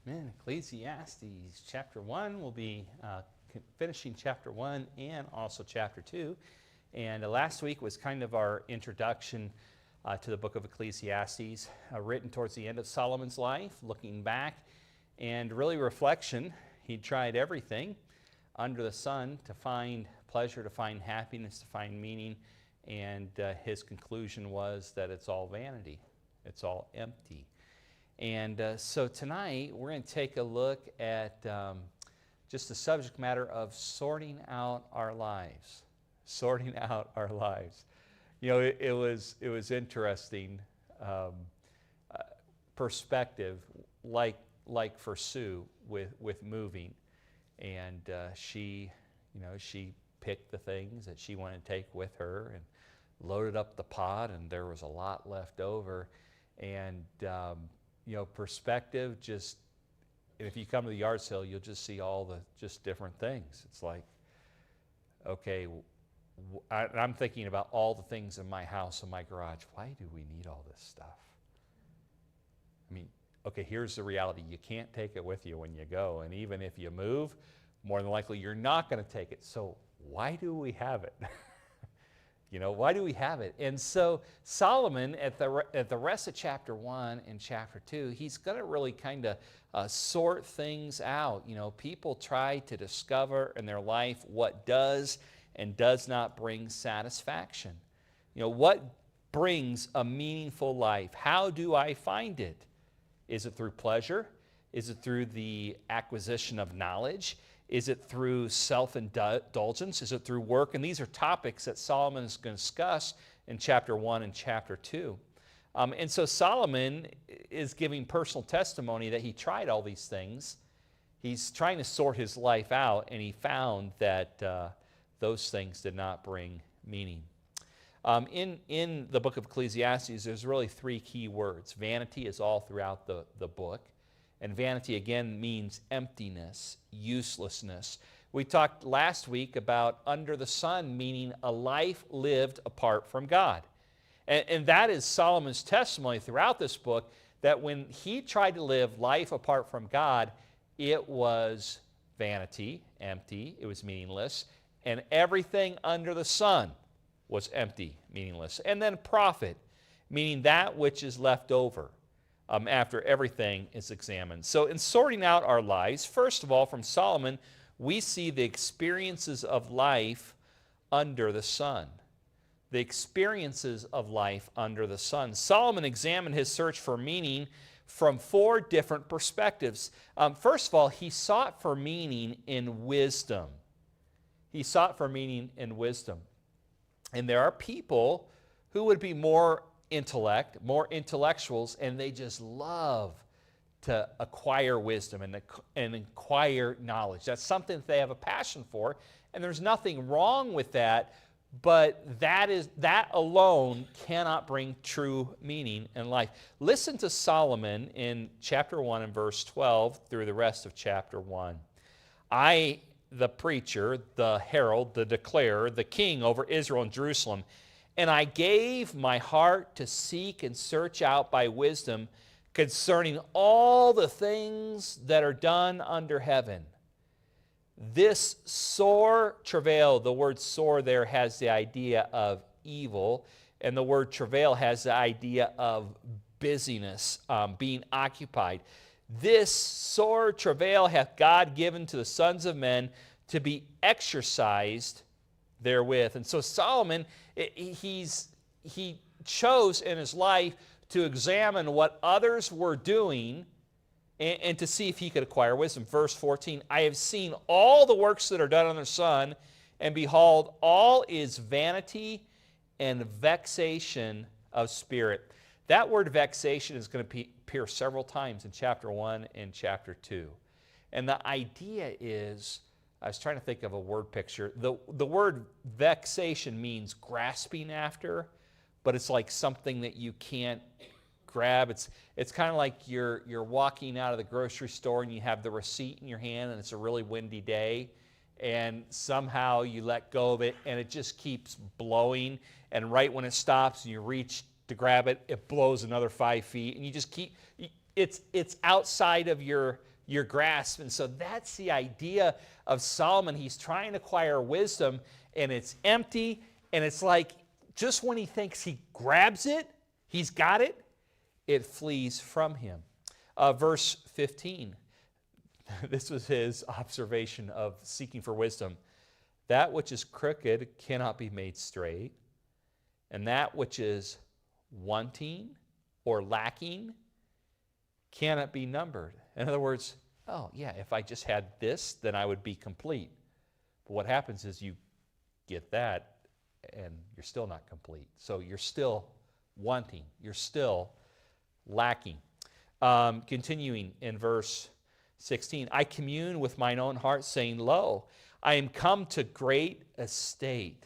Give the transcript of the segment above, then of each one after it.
Amen. Ecclesiastes chapter 1. We'll be finishing chapter 1 and also chapter 2. And last week was kind of our introduction to the Book of Ecclesiastes, written towards the end of Solomon's life, looking back and really reflection. He tried everything under the sun to find pleasure, to find happiness, to find meaning, and his conclusion was that it's all vanity. It's all empty. And so tonight we're going to take a look at just the subject matter of sorting out our lives. Sorting out our lives. You know, it was interesting perspective, like for Sue with moving, and she picked the things that she wanted to take with her and loaded up the pod, and there was a lot left over, and perspective, just if you come to the yard sale, you'll just see all the just different things. It's like, okay, I'm thinking about all the things in my house and my garage. Why do we need all this stuff? I mean, okay, here's the reality. You can't take it with you when you go, and even if you move, more than likely you're not going to take it. So why do we have it? Why do we have it? And so Solomon, at the rest of chapter 1 and chapter 2, he's going to really kind of sort things out. People try to discover in their life what does and does not bring satisfaction. What brings a meaningful life? How do I find it? Is it through pleasure? Is it through the acquisition of knowledge? Is it through self-indulgence? Is it through work? And these are topics that Solomon is going to discuss in chapter 1 and chapter 2. And so Solomon is giving personal testimony that he tried all these things. He's trying to sort his life out, and he found that those things did not bring meaning. In the book of Ecclesiastes, there's really three key words. Vanity is all throughout the book. And vanity, again, means emptiness, uselessness. We talked last week about under the sun, meaning a life lived apart from God. And that is Solomon's testimony throughout this book, that when he tried to live life apart from God, it was vanity, empty, it was meaningless, and everything under the sun was empty, meaningless. And then profit, meaning that which is left over after everything is examined. So in sorting out our lives, first of all, from Solomon, we see the experiences of life under the sun. The experiences of life under the sun. Solomon examined his search for meaning from four different perspectives. First of all, he sought for meaning in wisdom. He sought for meaning in wisdom. And there are people who would be more intellectuals, and they just love to acquire wisdom and acquire knowledge. That's something that they have a passion for, and there's nothing wrong with that, but that alone cannot bring true meaning in life. Listen to Solomon in chapter 1 and verse 12 through the rest of chapter 1. I, the preacher, the herald, the declarer, the king over Israel and Jerusalem, and I gave my heart to seek and search out by wisdom concerning all the things that are done under heaven. This sore travail, the word sore there has the idea of evil, and the word travail has the idea of busyness, being occupied. This sore travail hath God given to the sons of men to be exercised therewith. And so Solomon, he chose in his life to examine what others were doing and to see if he could acquire wisdom. Verse 14, I have seen all the works that are done under the sun, and behold, all is vanity and vexation of spirit. That word vexation is going to appear several times in chapter 1 and chapter 2. And the idea is, I was trying to think of a word picture. The word vexation means grasping after, but it's like something that you can't grab. It's kind of like you're walking out of the grocery store and you have the receipt in your hand and it's a really windy day, and somehow you let go of it and it just keeps blowing, and right when it stops and you reach to grab it, it blows another 5 feet, and you just keep, it's outside of your your grasp. And so that's the idea of Solomon. He's trying to acquire wisdom, and it's empty, and it's like just when he thinks he grabs it, he's got it, it flees from him. Verse 15, this was his observation of seeking for wisdom. That which is crooked cannot be made straight, and that which is wanting or lacking cannot be numbered. In other words, oh yeah, if I just had this, then I would be complete. But what happens is you get that, and you're still not complete. So you're still wanting. You're still lacking. Continuing in verse 16, I commune with mine own heart, saying, Lo, I am come to great estate,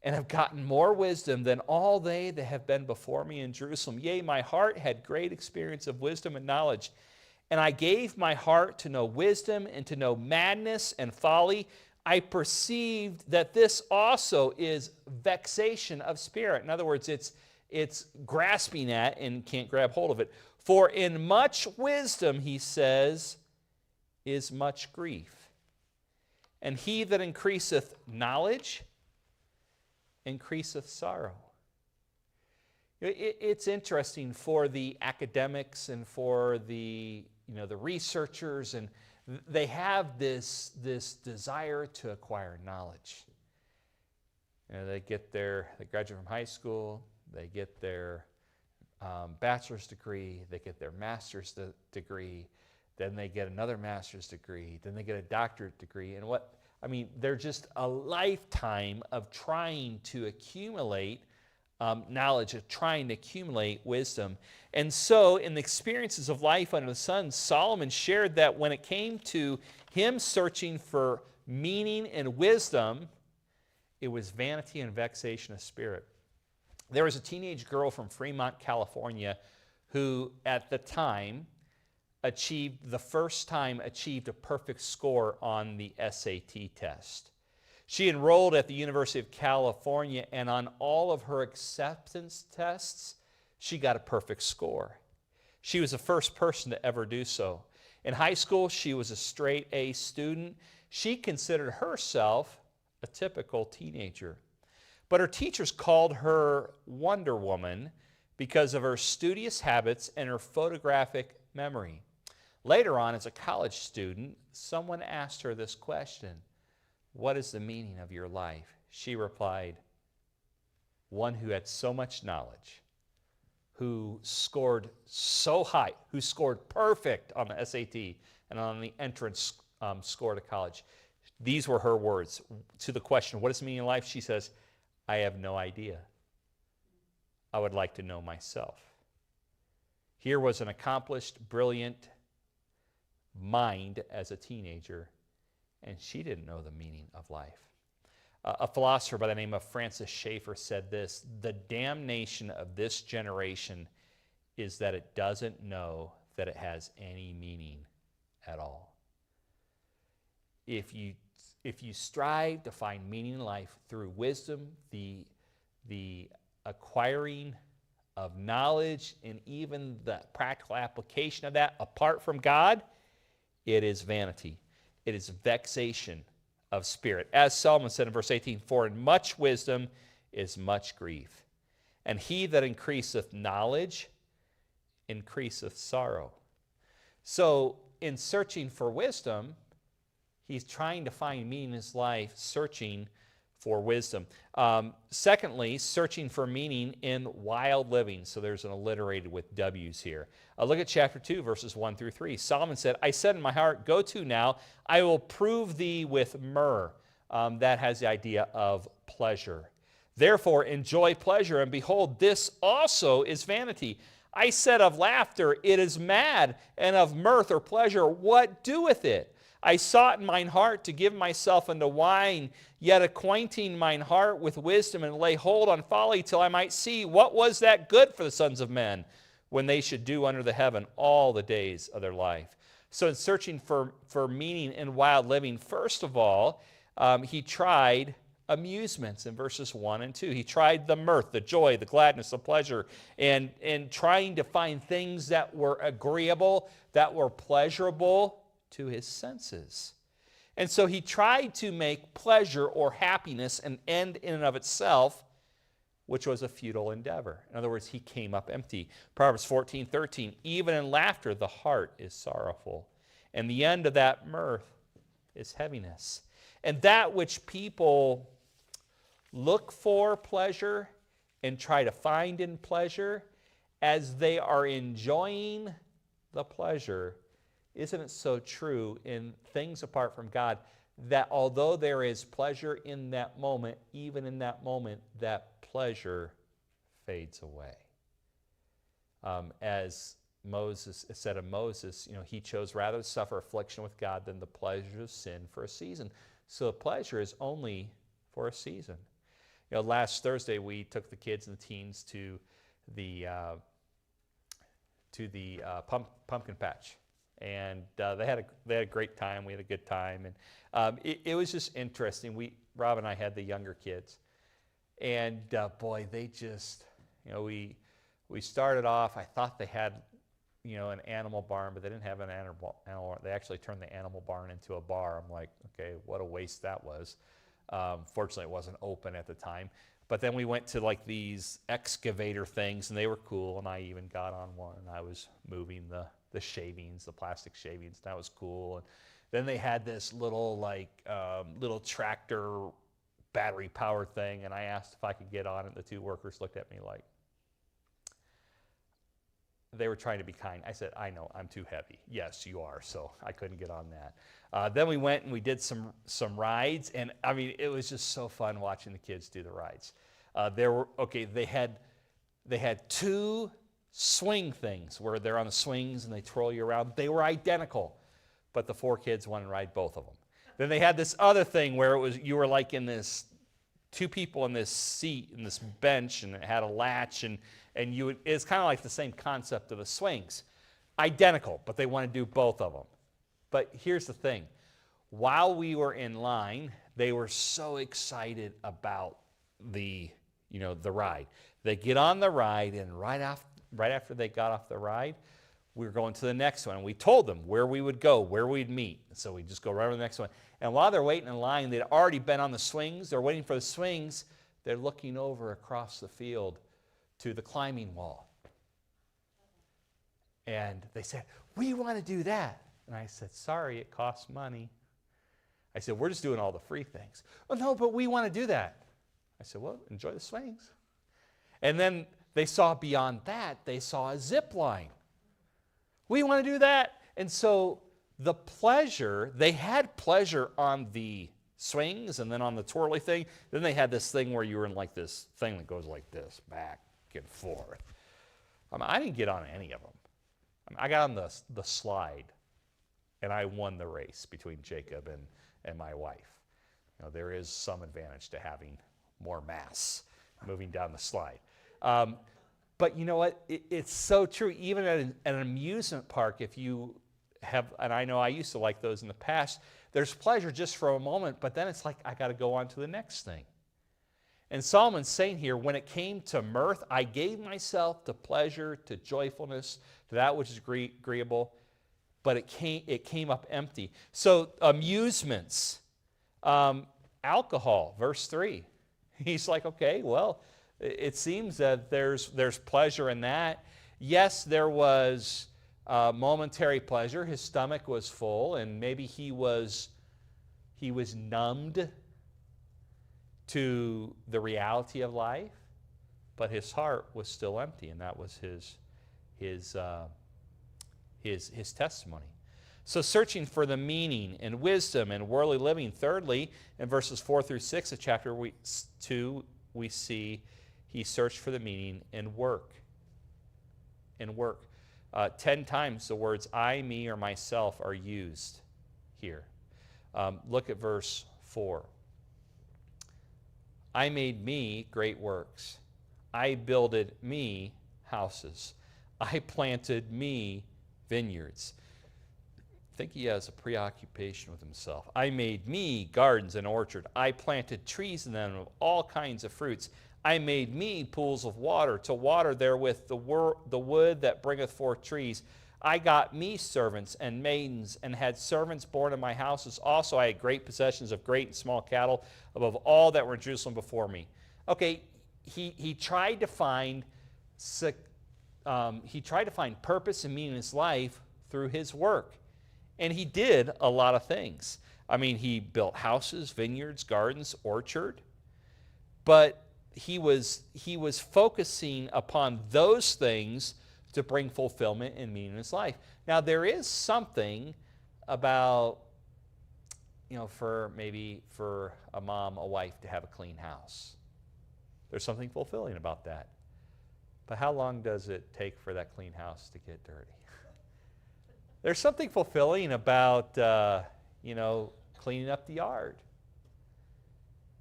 and have gotten more wisdom than all they that have been before me in Jerusalem. Yea, my heart had great experience of wisdom and knowledge, and I gave my heart to know wisdom and to know madness and folly. I perceived that this also is vexation of spirit. In other words, it's grasping at and can't grab hold of it. For in much wisdom, he says, is much grief. And he that increaseth knowledge increaseth sorrow. It's interesting for the academics and for the researchers, and they have this desire to acquire knowledge. They graduate from high school, they get their bachelor's degree, they get their master's degree, then they get another master's degree, then they get a doctorate degree, and they're just a lifetime of trying to accumulate knowledge, of trying to accumulate wisdom. And so in the experiences of life under the sun, Solomon shared that when it came to him searching for meaning and wisdom, it was vanity and vexation of spirit. There was a teenage girl from Fremont, California, who at the time achieved a perfect score on the SAT test. She enrolled at the University of California, and on all of her acceptance tests, she got a perfect score. She was the first person to ever do so. In high school, she was a straight A student. She considered herself a typical teenager. But her teachers called her Wonder Woman because of her studious habits and her photographic memory. Later on, as a college student, someone asked her this question: what is the meaning of your life? She replied, one who had so much knowledge, who scored so high, who scored perfect on the SAT and on the entrance score to college. These were her words to the question, what is the meaning of life? She says, I have no idea. I would like to know myself. Here was an accomplished, brilliant mind as a teenager, and she didn't know the meaning of life. A philosopher by the name of Francis Schaeffer said this: the damnation of this generation is that it doesn't know that it has any meaning at all. If you strive to find meaning in life through wisdom, the acquiring of knowledge, and even the practical application of that apart from God, it is vanity. It is vexation of spirit. As Solomon said in verse 18, for in much wisdom is much grief, and he that increaseth knowledge increaseth sorrow. So in searching for wisdom, he's trying to find meaning in his life, searching for wisdom. Secondly, searching for meaning in wild living. So there's an alliterated with W's here. Look at chapter 2, verses 1 through 3. Solomon said, I said in my heart, go to now, I will prove thee with myrrh. That has the idea of pleasure. Therefore enjoy pleasure, and behold, this also is vanity. I said of laughter, it is mad, and of mirth or pleasure, what doeth it? I sought in mine heart to give myself unto wine, yet acquainting mine heart with wisdom, and lay hold on folly, till I might see what was that good for the sons of men, when they should do under the heaven all the days of their life. So in searching for meaning in wild living, first of all, he tried amusements in verses 1 and 2. He tried the mirth, the joy, the gladness, the pleasure, and trying to find things that were agreeable, that were pleasurable to his senses. And so he tried to make pleasure or happiness an end in and of itself, which was a futile endeavor. In other words, he came up empty. Proverbs 14:13, even in laughter the heart is sorrowful, and the end of that mirth is heaviness. And that which people look for pleasure and try to find in pleasure, as they are enjoying the pleasure, isn't it so true in things apart from God that although there is pleasure in that moment, even in that moment, that pleasure fades away? As Moses said of Moses, he chose rather to suffer affliction with God than the pleasure of sin for a season. So the pleasure is only for a season. Last Thursday we took the kids and the teens to the pumpkin patch, and they had a great time. We had a good time, and it was just interesting. Rob and I had the younger kids, and boy, they just we started off. I thought they had an animal barn, but they didn't have an animal. They actually turned the animal barn into a bar. I'm like, okay, what a waste that was. Fortunately, it wasn't open at the time. But then we went to like these excavator things, and they were cool, and I even got on one, and I was moving the shavings, the plastic shavings. That was cool. And then they had this little little tractor battery-powered thing, and I asked if I could get on it. The two workers looked at me like, they were trying to be kind. I said, I know, I'm too heavy. Yes, you are, so I couldn't get on that. Then we went and we did some rides, and I mean, it was just so fun watching the kids do the rides. They had two swing things where they're on the swings and they twirl you around. They were identical, but the four kids wanted to ride both of them. Then they had this other thing where you were like in this, two people in this seat, in this bench, and it had a latch, and it's kind of like the same concept of the swings. Identical, but they want to do both of them. But here's the thing. While we were in line, they were so excited about the ride. They get on the ride, and right after they got off the ride, we were going to the next one. And we told them where we would go, where we'd meet. So we just go right to the next one. And while they're waiting in line, they'd already been on the swings. They're waiting for the swings. They're looking over across the field to the climbing wall. And they said, we want to do that. And I said, sorry, it costs money. I said, we're just doing all the free things. Oh, no, but we want to do that. I said, well, enjoy the swings. And then they saw beyond that, they saw a zip line. We want to do that. And so the pleasure, they had pleasure on the swings and then on the twirly thing. Then they had this thing where you were in like this thing that goes like this, back and forth. I didn't get on any of them. I got on the slide, and I won the race between Jacob and my wife. There is some advantage to having more mass moving down the slide. But you know what? It's so true. Even at an amusement park, if you have, and I know I used to like those in the past, there's pleasure just for a moment, but then it's like, I got to go on to the next thing. And Solomon's saying here, when it came to mirth, I gave myself to pleasure, to joyfulness, to that which is agreeable, but it came up empty. So amusements, alcohol, verse 3. He's like, okay, well, it seems that there's pleasure in that. Yes, there was momentary pleasure. His stomach was full, and maybe he was numbed to the reality of life, but his heart was still empty, and that was his testimony. So searching for the meaning and wisdom and worldly living. Thirdly, in verses 4 through 6 of chapter 2, we see he searched for the meaning in work. In work. 10 times the words I, me, or myself are used here. Look at verse 4. I made me great works. I builded me houses. I planted me vineyards. think he has a preoccupation with himself. I made me gardens and orchard. I planted trees in them of all kinds of fruits. I made me pools of water to water therewith the wood that bringeth forth trees. I got me servants and maidens, and had servants born in my houses. Also I had great possessions of great and small cattle, above all that were in Jerusalem before me. Okay, he tried to find purpose and meaning in his life through his work. And he did a lot of things. I mean, he built houses, vineyards, gardens, orchard. But he was focusing upon those things to bring fulfillment and meaning in his life. Now, there is something about, for a mom, a wife to have a clean house. There's something fulfilling about that. But how long does it take for that clean house to get dirty? There's something fulfilling about, cleaning up the yard.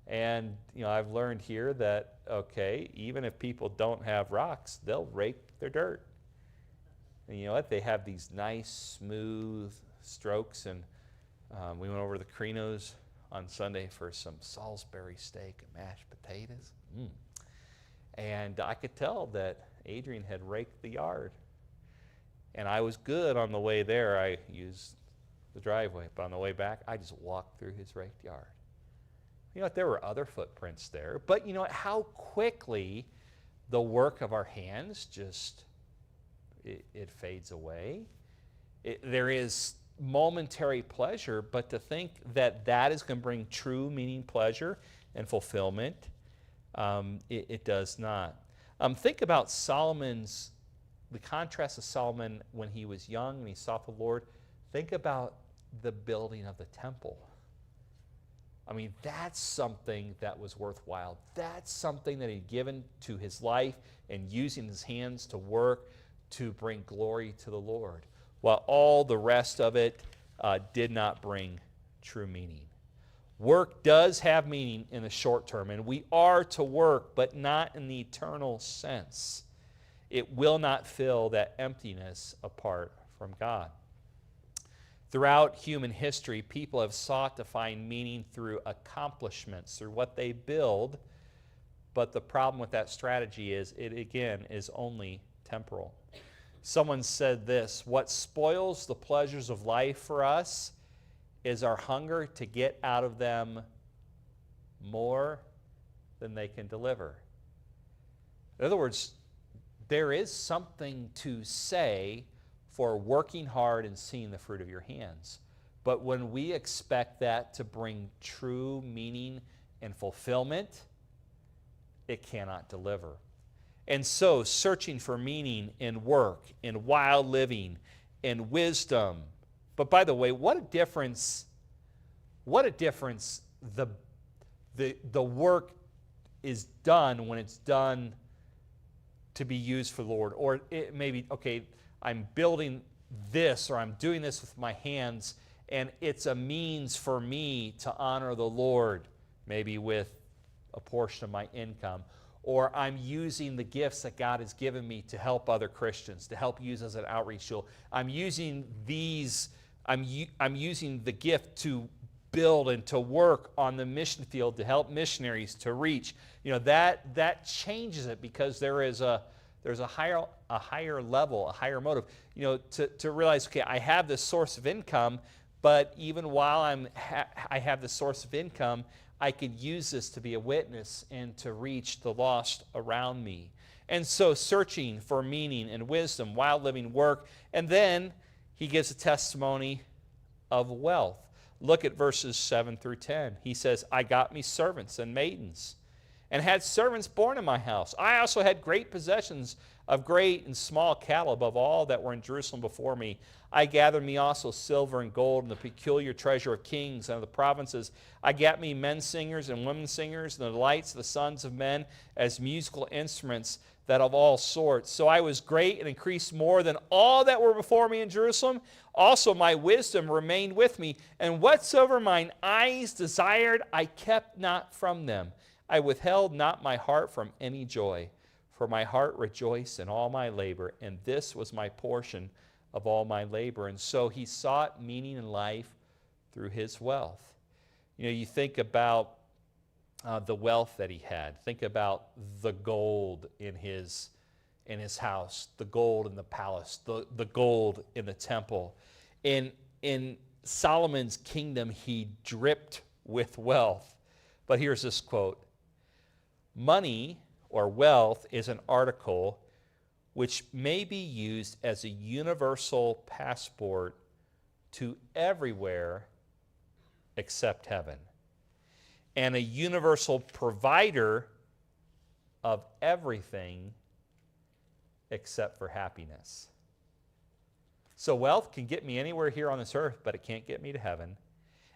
And, I've learned here that, okay, even if people don't have rocks, they'll rake their dirt. And you know what? They have these nice, smooth strokes. And we went over to the Carinos on Sunday for some Salisbury steak and mashed potatoes. And I could tell that Adrian had raked the yard. And I was good on the way there. I used the driveway. But on the way back, I just walked through his raked yard. You know what? There were other footprints there. But you know what? How quickly the work of our hands just, it fades away. There is momentary pleasure, but to think that that is going to bring true meaning, pleasure, and fulfillment, it does not. Think about the contrast of Solomon when he was young and he sought the Lord. Think about the building of the temple. I mean, that's something that was worthwhile. That's something that he'd given to his life and using his hands to work to bring glory to the Lord, while all the rest of it did not bring true meaning. Work does have meaning in the short term, and we are to work, but not in the eternal sense. It will not fill that emptiness apart from God. Throughout human history, people have sought to find meaning through accomplishments, through what they build, but the problem with that strategy is it, again, is only temporal. Someone said this: what spoils the pleasures of life for us is our hunger to get out of them more than they can deliver. In other words, there is something to say for working hard and seeing the fruit of your hands. But when we expect that to bring true meaning and fulfillment, it cannot deliver. And so, searching for meaning in work, in wild living, in wisdom. But by the way, what a difference the work is done when it's done to be used for the Lord. Or it may be, okay, I'm building this, or I'm doing this with my hands, and it's a means for me to honor the Lord, maybe with a portion of my income. Or I'm using the gifts that God has given me to help other Christians, to help use as an outreach tool. I'm using the gift to build and to work on the mission field to help missionaries to reach. You know, that changes it, because there's a higher level, a higher motive. You know, to realize, okay, I have this source of income, but even while I have this source of income, I could use this to be a witness and to reach the lost around me. And so, searching for meaning and wisdom, wild living, work, and then he gives a testimony of wealth. Look at verses 7 through 10. He says, I got me servants and maidens, and had servants born in my house. I also had great possessions of great and small cattle, above all that were in Jerusalem before me. I gathered me also silver and gold, and the peculiar treasure of kings and of the provinces. I got me men singers and women singers, and the delights of the sons of men as musical instruments, that of all sorts. So I was great and increased more than all that were before me in Jerusalem. Also my wisdom remained with me, and whatsoever mine eyes desired, I kept not from them. I withheld not my heart from any joy, for my heart rejoiced in all my labor, and this was my portion of all my labor. And so he sought meaning in life through his wealth. You think about the wealth that he had. Think about the gold in his house, the gold in the palace, the gold in the temple. In Solomon's kingdom, he dripped with wealth. But here's this quote: "Money or wealth is an article which may be used as a universal passport to everywhere except heaven, and a universal provider of everything except for happiness." So wealth can get me anywhere here on this earth, but it can't get me to heaven.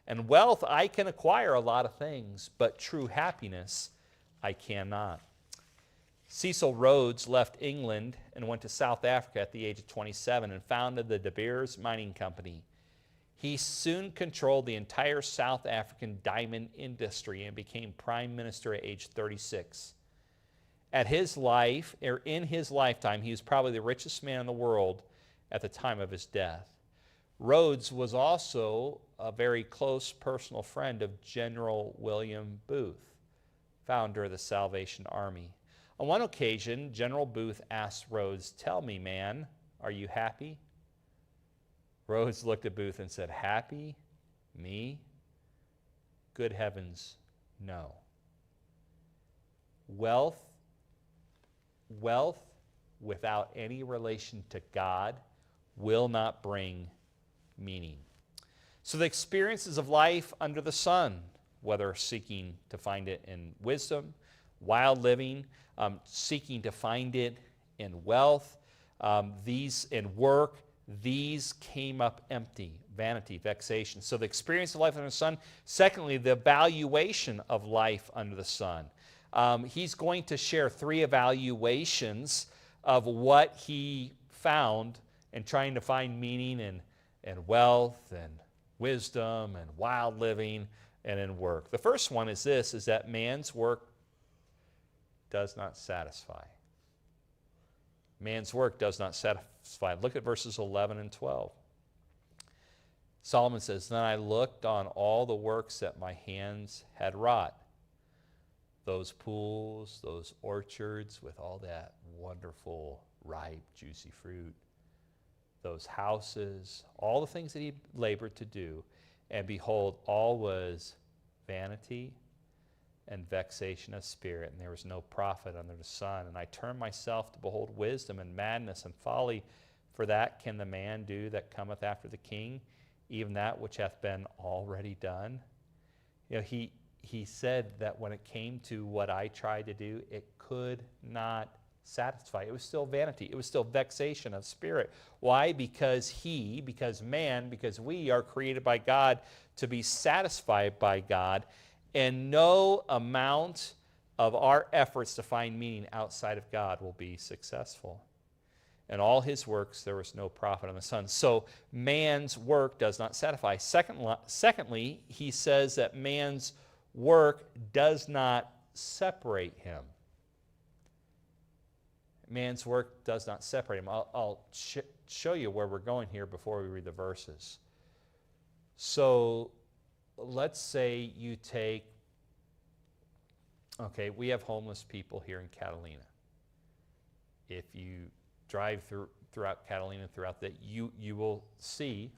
And wealth, I can acquire a lot of things, but true happiness, I cannot. Cecil Rhodes left England and went to South Africa at the age of 27 and founded the De Beers Mining Company. He soon controlled the entire South African diamond industry and became prime minister at age 36. In his lifetime, he was probably the richest man in the world at the time of his death. Rhodes was also a very close personal friend of General William Booth, founder of the Salvation Army. On one occasion, General Booth asked Rhodes, "Tell me, man, are you happy?" Rhodes looked at Booth and said, "Happy? Me? Good heavens, no." Wealth without any relation to God will not bring meaning. So the experiences of life under the sun, whether seeking to find it in wisdom, wild living, seeking to find it in wealth, these in work, these came up empty. Vanity, vexation. So the experience of life under the sun. Secondly, the evaluation of life under the sun. He's going to share 3 evaluations of what he found in trying to find meaning in wealth and wisdom and wild living and in work. The first one is this, is that man's work does not satisfy. Man's work does not satisfy. Look at verses 11 and 12. Solomon says, "Then I looked on all the works that my hands had wrought." Those pools, those orchards with all that wonderful, ripe, juicy fruit. Those houses, all the things that he labored to do. And behold, all was vanity and vexation of spirit, and there was no profit under the sun. And I turned myself to behold wisdom and madness and folly, for that can the man do that cometh after the king, even that which hath been already done. He said that when it came to what I tried to do, it could not satisfy. It was still vanity. It was still vexation of spirit. Why? Because we are created by God to be satisfied by God, and no amount of our efforts to find meaning outside of God will be successful. In all his works, there was no profit on the sun. So man's work does not satisfy. Secondly, he says that man's work does not separate him. Man's work does not separate him. I'll show you where we're going here before we read the verses. So let's say you take, we have homeless people here in Catalina. If you drive throughout Catalina, you will see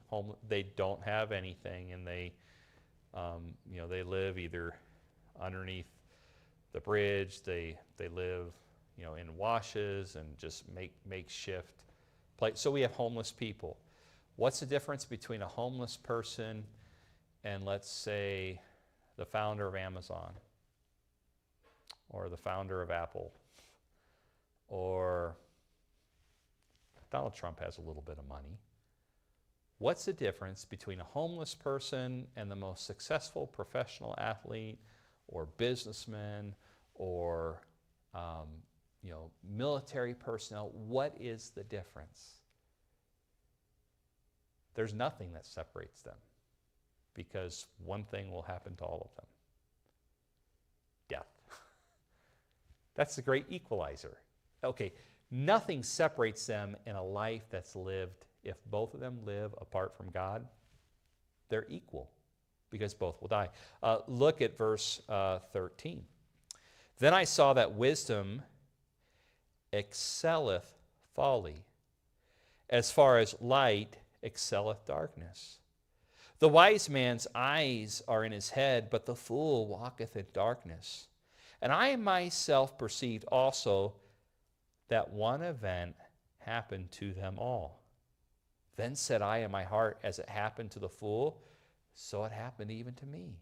they don't have anything, and they live either underneath the bridge. They live in washes and just makeshift place. So we have homeless people. What's the difference between a homeless person and, let's say, the founder of Amazon, or the founder of Apple, or Donald Trump has a little bit of money? What's the difference between a homeless person and the most successful professional athlete or businessman or military personnel? What is the difference? There's nothing that separates them, because one thing will happen to all of them: death. That's the great equalizer. Nothing separates them in a life that's lived if both of them live apart from God, they're equal because both will die. Look at verse 13. Then I saw that wisdom excelleth folly, as far as light excelleth darkness. The wise man's eyes are in his head, but the fool walketh in darkness. And I myself perceived also that one event happened to them all. Then said I in my heart, as it happened to the fool, so it happened even to me.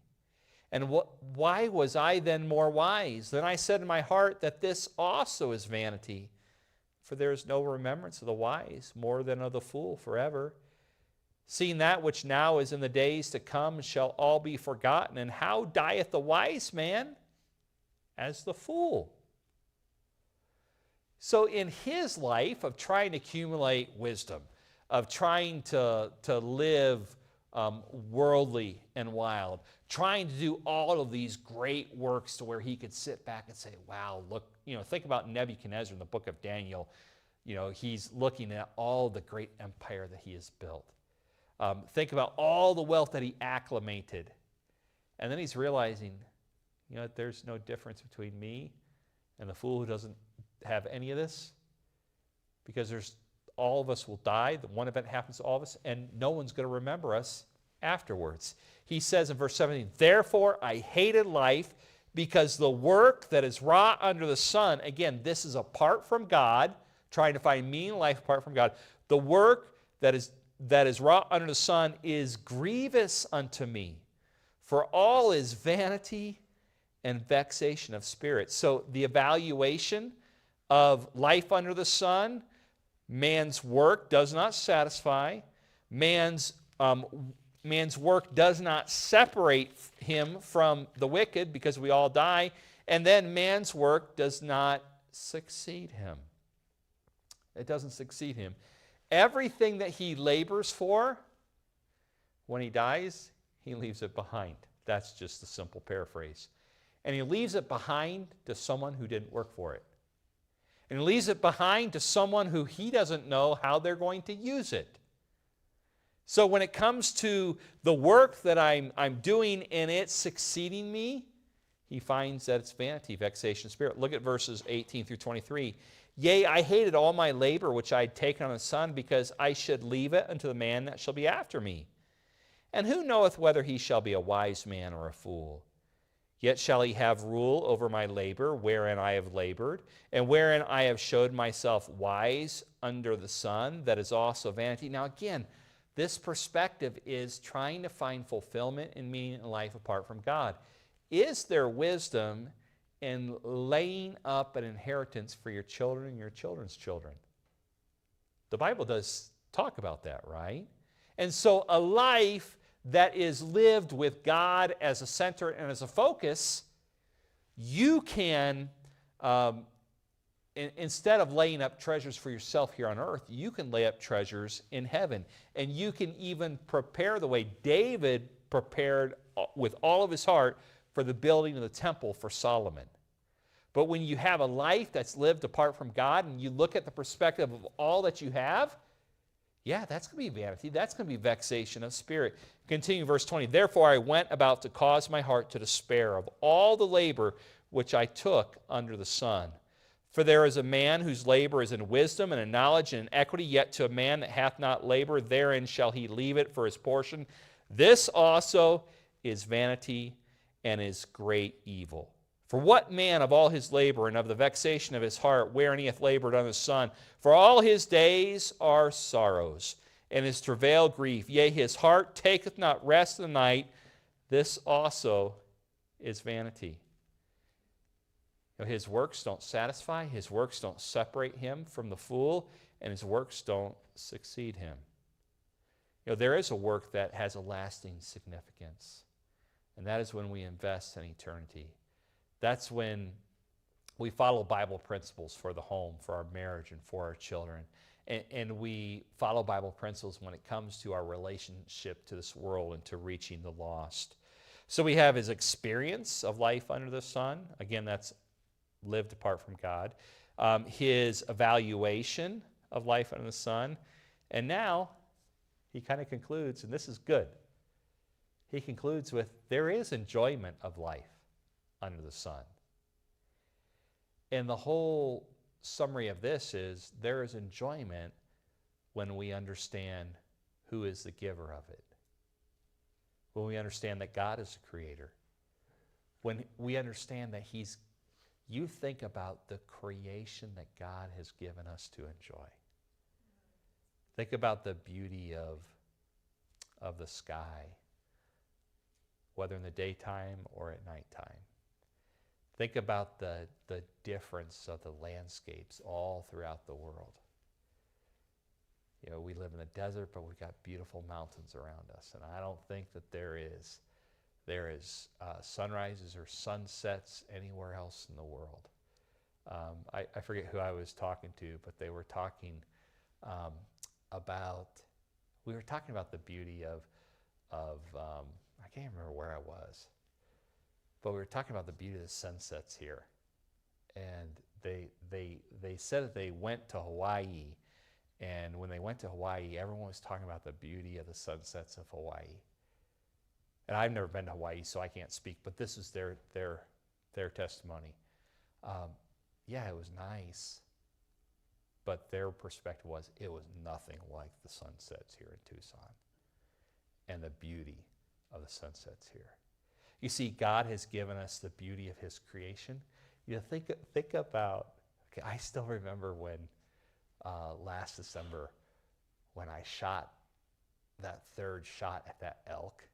And why was I then more wise? Then I said in my heart that this also is vanity. For there is no remembrance of the wise more than of the fool forever. Seeing that which now is in the days to come shall all be forgotten. And how dieth the wise man? As the fool. So in his life of trying to accumulate wisdom, of trying to live worldly and wild, trying to do all of these great works to where he could sit back and say, wow, look, think about Nebuchadnezzar in the book of Daniel. He's looking at all the great empire that he has built. Think about all the wealth that he acclimated. And then he's realizing, there's no difference between me and the fool who doesn't have any of this, because all of us will die. The one event happens to all of us, and no one's going to remember us afterwards. He says in verse 17, therefore I hated life, because the work that is wrought under the sun, again, this is apart from God, trying to find meaning in life apart from God. The work that is wrought under the sun is grievous unto me, for all is vanity and vexation of spirit. So the evaluation of life under the sun, man's work does not satisfy. Man's work does not separate him from the wicked, because we all die. And then man's work does not succeed him. It doesn't succeed him. Everything that he labors for, when he dies, he leaves it behind. That's just a simple paraphrase. And he leaves it behind to someone who didn't work for it. And he leaves it behind to someone who he doesn't know how they're going to use it. So when it comes to the work that I'm doing and it's succeeding me, he finds that it's vanity, vexation, spirit. Look at verses 18 through 23. Yea, I hated all my labor which I had taken on the sun, because I should leave it unto the man that shall be after me. And who knoweth whether he shall be a wise man or a fool? Yet shall he have rule over my labor, wherein I have labored, and wherein I have showed myself wise under the sun, that is also vanity. Now again, this perspective is trying to find fulfillment and meaning in life apart from God. Is there wisdom in laying up an inheritance for your children and your children's children? The Bible does talk about that, right? And so a life that is lived with God as a center and as a focus, you can, instead of laying up treasures for yourself here on earth, you can lay up treasures in heaven. And you can even prepare the way David prepared with all of his heart for the building of the temple for Solomon. But when you have a life that's lived apart from God, and you look at the perspective of all that you have, yeah, that's going to be vanity. That's going to be vexation of spirit. Continue verse 20. Therefore I went about to cause my heart to despair of all the labor which I took under the sun. For there is a man whose labor is in wisdom and in knowledge and in equity, yet to a man that hath not labor, therein shall he leave it for his portion. This also is vanity and is great evil. For what man of all his labor and of the vexation of his heart, wherein he hath labored under the sun, for all his days are sorrows, and his travail grief. Yea, his heart taketh not rest in the night. This also is vanity. His works don't satisfy, his works don't separate him from the fool, and his works don't succeed him. There is a work that has a lasting significance, and that is when we invest in eternity. That's when we follow Bible principles for the home, for our marriage, and for our children. And we follow Bible principles when it comes to our relationship to this world and to reaching the lost. So we have his experience of life under the sun. Again, that's lived apart from God. His evaluation of life under the sun. And now he kind of concludes, and this is good. He concludes with, there is enjoyment of life under the sun. And the whole summary of this is, there is enjoyment when we understand who is the giver of it. When we understand that God is the creator. When we understand that you think about the creation that God has given us to enjoy. Think about the beauty of the sky, whether in the daytime or at nighttime. Think about the difference of the landscapes all throughout the world. You know, we live in the desert, but we've got beautiful mountains around us. And I don't think that there is sunrises or sunsets anywhere else in the world. I forget who I was talking to, but they were talking we were talking about the beauty of I can't remember where I was, but we were talking about the beauty of the sunsets here. And they said that they went to Hawaii, and when they went to Hawaii, everyone was talking about the beauty of the sunsets of Hawaii. And I've never been to Hawaii, so I can't speak, but this is their testimony. Yeah, it was nice, but their perspective was it was nothing like the sunsets here in Tucson and the beauty of the sunsets here. You see, God has given us the beauty of his creation. You know, think about, okay, I still remember when last December when I shot that third shot at that elk,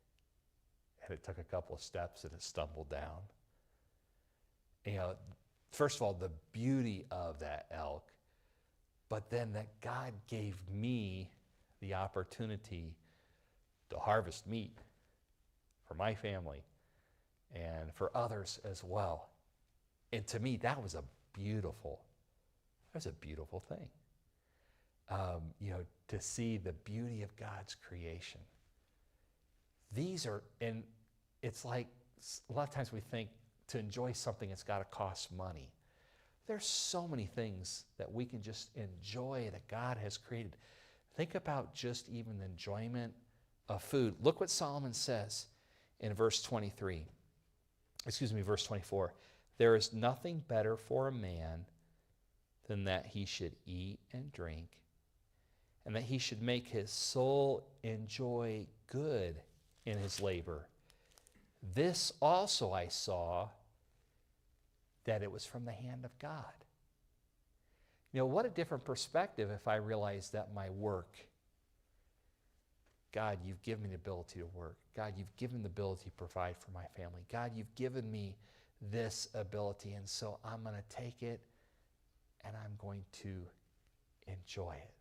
and it took a couple of steps and it stumbled down. You know, first of all, the beauty of that elk, but then that God gave me the opportunity to harvest meat for my family and for others as well. And to me, that was a beautiful thing. You know, to see the beauty of God's creation. And it's like, a lot of times we think to enjoy something, it's got to cost money. There's so many things that we can just enjoy that God has created. Think about just even the enjoyment of food. Look what Solomon says in verse 24. There is nothing better for a man than that he should eat and drink, and that he should make his soul enjoy good in his labor. This also I saw, that it was from the hand of God. You know, what a different perspective if I realize that my work, God, you've given me the ability to work. God, you've given me the ability to provide for my family. God, you've given me this ability, and so I'm going to take it and I'm going to enjoy it.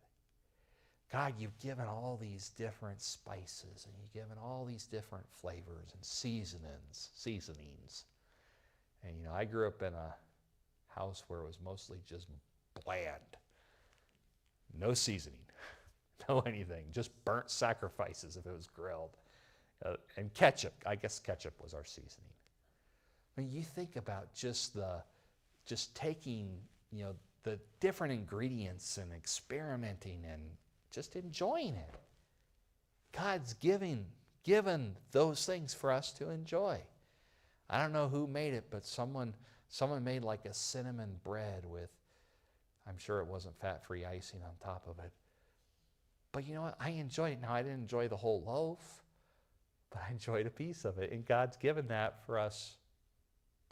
God, you've given all these different spices, and you've given all these different flavors and seasonings. And, you know, I grew up in a house where it was mostly just bland. No seasoning, no anything, just burnt sacrifices if it was grilled. And ketchup, I guess ketchup was our seasoning. I mean, you think about just taking, you know, the different ingredients and experimenting and just enjoying it. God's given those things for us to enjoy. I don't know who made it, but someone made like a cinnamon bread with, I'm sure it wasn't fat-free icing on top of it. But you know what? I enjoyed it. Now, I didn't enjoy the whole loaf, but I enjoyed a piece of it. And God's given that for us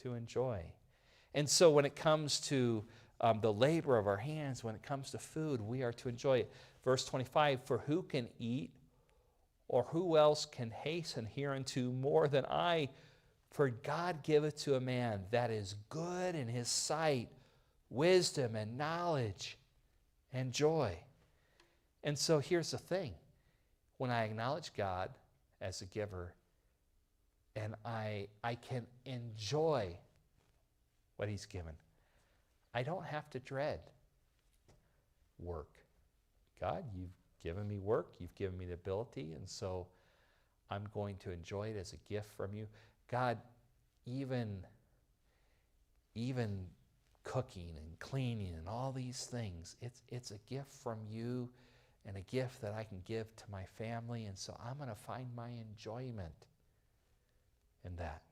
to enjoy. And so when it comes to the labor of our hands, when it comes to food, we are to enjoy it. Verse 25, for who can eat, or who else can hasten hereunto more than I? For God giveth to a man that is good in his sight, wisdom and knowledge and joy. And so here's the thing. When I acknowledge God as a giver, and I can enjoy what he's given, I don't have to dread work. God, you've given me work, you've given me the ability, and so I'm going to enjoy it as a gift from you. God, even cooking and cleaning and all these things, it's a gift from you, and a gift that I can give to my family. And so I'm going to find my enjoyment in that.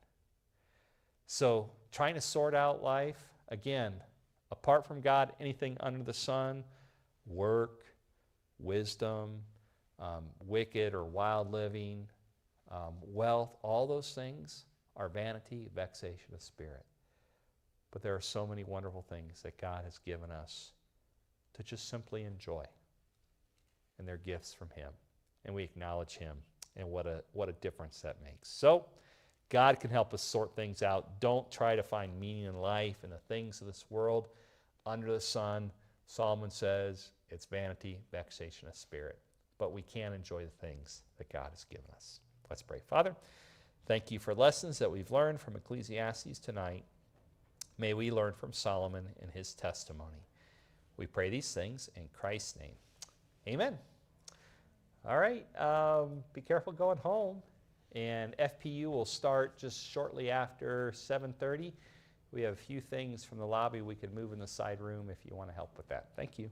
So trying to sort out life, again, apart from God, anything under the sun, work, wisdom, wicked or wild living, wealth, all those things are vanity, vexation of spirit. But there are so many wonderful things that God has given us to just simply enjoy. And they're gifts from Him. And we acknowledge Him. And what a difference that makes. So, God can help us sort things out. Don't try to find meaning in life and the things of this world under the sun. Solomon says it's vanity, vexation of spirit. But we can enjoy the things that God has given us. Let's pray. Father, thank you for lessons that we've learned from Ecclesiastes tonight. May we learn from Solomon and his testimony. We pray these things in Christ's name. Amen. All right, be careful going home. And FPU will start just shortly after 7:30. We have a few things from the lobby we could move in the side room if you want to help with that. Thank you.